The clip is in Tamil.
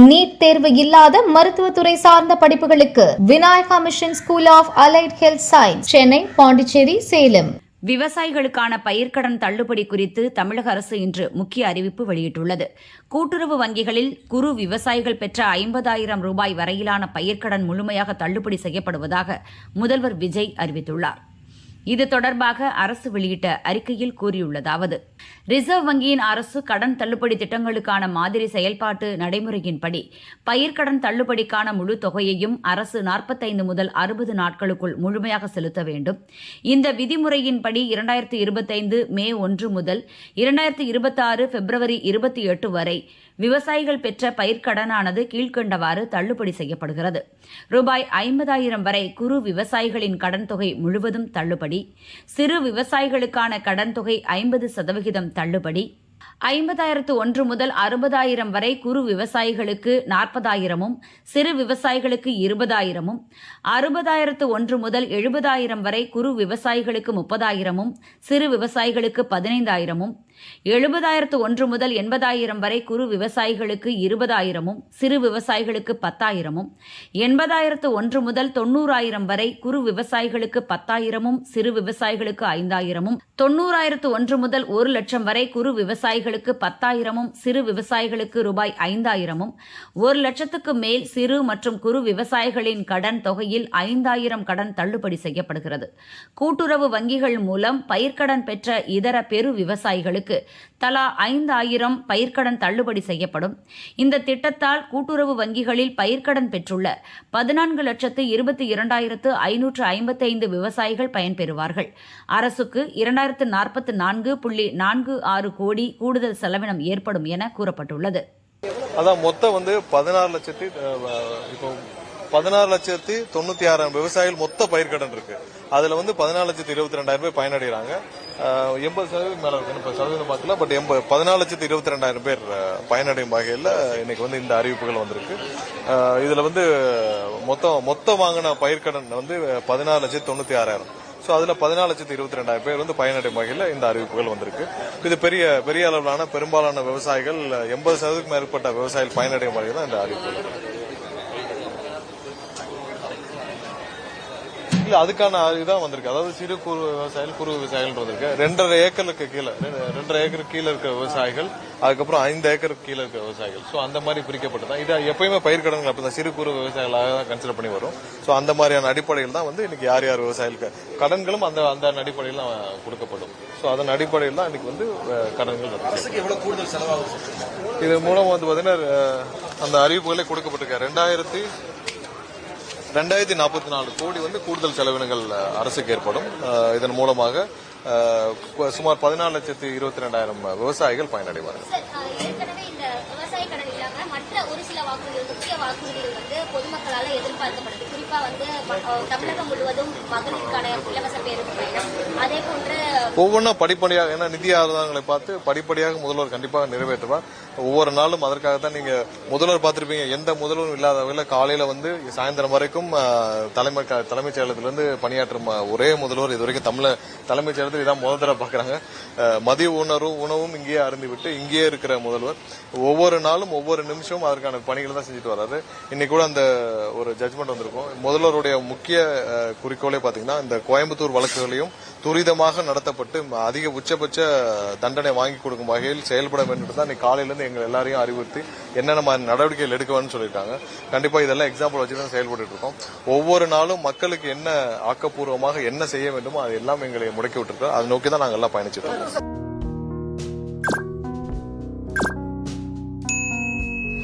நீட் தேர்வு இல்லாத மருத்துவத்துறை சார்ந்த படிப்புகளுக்கு Vinayaka mission school of allied health science, Chennai, Pondicherry, Salem. விவசாயிகளுக்கான பயிர்க்கடன் தள்ளுபடி குறித்து தமிழக அரசு இன்று முக்கிய அறிவிப்பு வெளியிட்டுள்ளது. கூட்டுறவு வங்கிகளில் குறு விவசாயிகள் பெற்ற 50,000 ரூபாய் வரையிலான பயிர்க்கடன் முழுமையாக தள்ளுபடி செய்யப்படுவதாக முதல்வர் விஜய் அறிவித்துள்ளார். இது தொடர்பாக அரசு வெளியிட்ட அறிக்கையில் கூறியுள்ளதாவது: ரிசர்வ் வங்கியின் அரசு கடன் தள்ளுபடி திட்டங்களுக்கான மாதிரி செயல்பாட்டு நடைமுறையின்படி பயிர்க்கடன் தள்ளுபடிக்கான முழு தொகையையும் அரசு 45 முதல் 60 நாட்களுக்குள் முழுமையாக செலுத்த வேண்டும். இந்த விதிமுறையின்படி 2025 மே 1 முதல் 2026 பிப்ரவரி 28 வரை விவசாயிகள் பெற்ற பயிர்க்கடனானது கீழ்கண்டவாறு தள்ளுபடி செய்யப்படுகிறது. ரூபாய் 50,000 வரை குறு விவசாயிகளின் கடன் தொகை முழுவதும் தள்ளுபடி. சிறு விவசாயிகளுக்கான கடன் தொகை 50% தள்ளுபடி. 50,001 முதல் 60,000 வரை குறு விவசாயிகளுக்கு 40,000-ம், சிறு விவசாயிகளுக்கு 20,000-ம், 60,001 முதல் 70,000 வரை குறு விவசாயிகளுக்கு 30,000-ம், சிறு விவசாயிகளுக்கு 15,000-ம், 70,001 முதல் 80,000 வரை குறு விவசாயிகளுக்கு 20,000-ம், சிறு விவசாயிகளுக்கு 10,000-ம், 80,001 முதல் 90,000 வரை குறு விவசாயிகளுக்கு 10,000-ம், சிறு விவசாயிகளுக்கு 5,000-ம், 90,001 முதல் 1,00,000 வரை குறு விவசாயிகளுக்கு 10,000-ம், சிறு விவசாயிகளுக்கு ரூபாய் 5,000-ம், 1,00,000க்கு மேல் சிறு மற்றும் குறு விவசாயிகளின் கடன் தொகையில் 5,000 கடன் தள்ளுபடி செய்யப்படுகிறது. கூட்டுறவு வங்கிகள் மூலம் பயிர்க்கடன் பெற்ற இதர பெரு விவசாயிகளுக்கு தலா 5,000 பயிர்க்கடன் தள்ளுபடி செய்யப்படும். இந்த திட்டத்தால் கூட்டுறவு வங்கிகளில் பயிர்க்கடன் பெற்றுள்ள 14,22,555 விவசாயிகள் பயன்பெறுவார்கள். அரசுக்கு 244.46 கோடி கூடுதல் செலவினம் ஏற்படும் என கூறப்பட்டுள்ளது. அதான் மொத்தம் 16,96,096 விவசாயிகள் மொத்த பயிர்க்கடன் இருக்கு. அதுல 14,22,000 பேர் பயனடைகிறாங்க. 80% மேல இருக்கு, இப்ப சதவீதம் பார்க்கல, பட் 14,22,000 பேர் பயனடையும் வகையில் இன்னைக்கு இந்த அறிவிப்புகள் வந்திருக்கு. இதுல மொத்த வாங்கின பயிர்க்கடன் 14,96,000. ஸோ அதுல 14,22,000 பேர் பயனடையும் வகையில் இந்த அறிவிப்புகள் வந்திருக்கு. இது பெரிய அளவிலான பெரும்பாலான விவசாயிகள் 80% மேற்பட்ட விவசாயிகள் பயனடையும் வகையில் தான் இந்த அறிவிப்புகள். இல்ல, அதுக்கான இதுதான் வந்திருக்கு. அதாவது சிறு குறு விவசாயிகள், குறு விவசாயிகள் வந்திருக்கு. 2.5 ஏக்கருக்கு கீழே, 2.5 ஏக்கருக்கு கீழே இருக்க விவசாயிகள், அதுக்கப்புறம் 5 ஏக்கருக்கு கீழே இருக்க விவசாயிகள். ஸோ அந்த மாதிரி பிரிக்கப்பட்டதான். இது எப்பயுமே பயிர்க்கடன்கள் அப்படிதான் சிறு குறு விவசாயிகளாக தான் கன்சிடர் பண்ணி வரும். ஸோ அந்த மாதிரியான அடிப்படையில் தான் இன்னைக்கு யார் விவசாயிகளுக்கு கடன்களும் அந்த அடிப்படையில் தான் கொடுக்கப்படும். ஸோ அதன் அடிப்படையில் தான் இன்னைக்கு கடன்கள் எவ்வளவு கூடுதல் செலவாகும். இது மூலம் பாத்தீங்கன்னா அந்த அறிவிப்புகளே கொடுக்கப்பட்டிருக்க 2,044 கோடி கூடுதல் செலவினங்கள் அரசுக்கு ஏற்படும். இதன் மூலமாக சுமார் 14,22,000 விவசாயிகள் பயனடைவார்கள். பொதுமக்களால் எதிர்பார்க்கப்படுது. குறிப்பா தமிழகம் முழுவதும் மகளிருக்கான இலவச பேருந்து பயணம், அதே போன்று ஒவ்வொன்றா படிப்படியாக, ஏன்னா நிதி ஆதாரங்களை பார்த்து படிப்படியாக முதல்வர் கண்டிப்பாக நிறைவேற்றுவார். ஒவ்வொரு நாளும் அதற்காகத்தான் நீங்க முதல்வர் பார்த்திருப்பீங்க. எந்த முதல்வரும் இல்லாத வகையில் காலையில சாயந்தரம் வரைக்கும் தலைமைச் செயலகத்திலிருந்து பணியாற்றும் ஒரே முதல்வர் இதுவரைக்கும் தலைமைச் செயலகத்தில் இதான் முதல் தடவை பாக்குறாங்க. மதிய உணவும் இங்கேயே அருந்திவிட்டு இங்கேயே இருக்கிற முதல்வர் ஒவ்வொரு நாளும் ஒவ்வொரு நிமிஷமும் அதற்கான பணிகளை தான் செஞ்சுட்டு வர்றாரு. இன்னைக்கு கூட அந்த ஒரு ஜட்மெண்ட் வந்திருக்கும். முதல்வருடைய முக்கிய குறிக்கோளே பாத்தீங்கன்னா இந்த கோயம்புத்தூர் வழக்குகளையும் துரிதமாக நடத்தப்பட்டு அதிக உச்சபட்ச தண்டனை வாங்கி கொடுக்கும் வகையில் செயல்பட வேண்டும் தான் இன்னைக்கு காலையிலிருந்து எங்க எல்லாரையும் அறிவுறுத்தி என்னென்ன மாதிரி நடவடிக்கைகள் எடுக்க வேணும்னு சொல்லியிருக்காங்க. கண்டிப்பா இதெல்லாம் எக்ஸாம்பிள் வச்சு தான் செயல்பட்டு இருக்கோம். ஒவ்வொரு நாளும் மக்களுக்கு என்ன ஆக்கப்பூர்வமாக என்ன செய்ய வேண்டுமோ அது எல்லாம் எங்களை முடக்கி விட்டுருக்கோம். அதை நோக்கி தான் நாங்கள் எல்லாம் பயணிச்சிட்டு இருக்கோம்.